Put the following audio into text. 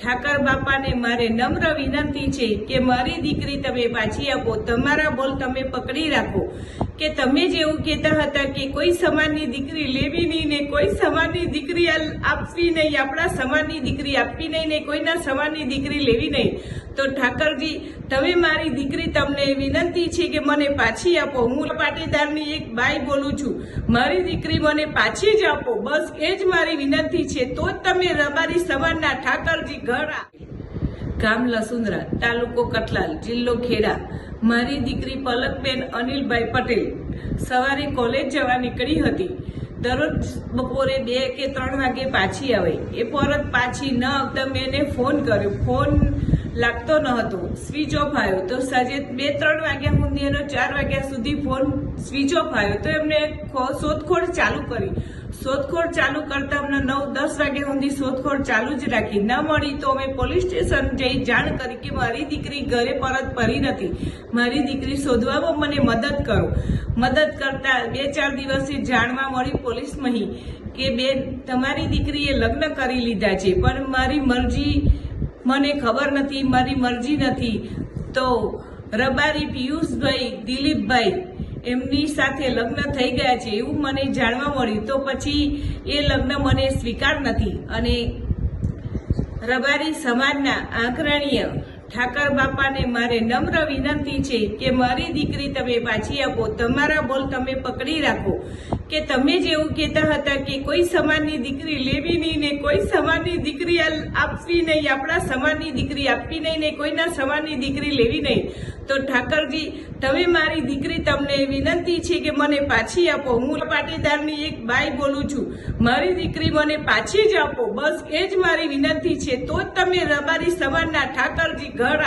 ઠાકર બાપાને મારે નમ્ર વિનંતી છે કે મારી દીકરી તમે પાછી આપો। તમારા બોલ તમે પકડી રાખો કે તમે જેવું કહેતા હતા કે કોઈ સમાજની દીકરી લેવી નહીં ને કોઈ સમાજની દીકરી આપવી નહીં, આપણા સમાજની દીકરી આપવી નહીં ને કોઈના સમાજની દીકરી લેવી નહીં, તો ઠાકરજી તમે મારી દીકરી તમને વિનંતી છે કે મને પાછી આપો। હું પાટીદારની એક બાઈ બોલું છું, મારી દીકરી મને પાછી જ આપો, બસ એ જ મારી વિનંતી છે, તો જ તમે રબારી સમાજના ઠાકરજી ઘર ગામ લસુંદરા, તાલુકો કઠલાલ, જિલ્લો ખેડા। મારી દીકરી પલકબેન અનિલભાઈ પટેલ સવારે કોલેજ જવા નીકળી હતી। દરરોજ બપોરે 2 કે 3 વાગે પાછી આવે, એ પરત પાછી ન આવતા મેં એને ફોન કર્યો, ફોન લાગતો ન હતો, સ્વિચ ઓફ આવ્યો। તો સાંજે 2-3 વાગ્યા સુધી એનો 4 વાગ્યા સુધી ફોન સ્વિચ ઓફ આવ્યો, તો એમને શોધખોળ ચાલુ કરી। શોધખોળ ચાલુ કરતા અમને 9-10 વાગ્યા સુધી શોધખોળ ચાલુ જ રાખી, ન મળી તો અમે પોલીસ સ્ટેશન જઈ જાણ કરી કે મારી દીકરી ઘરે પરત ફરી નથી, મારી દીકરી શોધવામાં મને મદદ કરો। મદદ કરતા 2-4 દિવસે જાણવા મળી પોલીસમાં કે બેન તમારી દીકરીએ લગ્ન કરી લીધા છે, પણ મારી મરજી મને ખબર નથી, મારી મરજી નથી। તો રબારી પિયુષભાઈ, દિલીપભાઈ એમની સાથે લગ્ન થઈ ગયા છે એવું મને જાણવા મળ્યું। તો પછી એ લગ્ન મને સ્વીકાર નથી અને રબારી સમાજના આગ્રણીય ઠાકર બાપાને મારે નમ્ર વિનંતી છે કે મારી દીકરી તમે પાછી આપો। તમારા બોલ તમે પકડી રાખો કે તમે જેવું કહેતા હતા કે કોઈ સમાજની દીકરી લેવી નહીં ને કોઈ સમાજની દીકરી આપવી નહીં, આપણા સમાજની દીકરી આપવી નહીં ને કોઈના સમાજની દીકરી લેવી નહીં, તો ઠાકરજી તમે મારી દીકરી તમને વિનંતી છે કે મને પાછી આપો। હું પાટીદારની એક બાઈ બોલું છું, મારી દીકરી મને પાછી જ આપો, બસ એ જ મારી વિનંતી છે, તો જ તમે રબારી સમાજના ઠાકરજી ઘર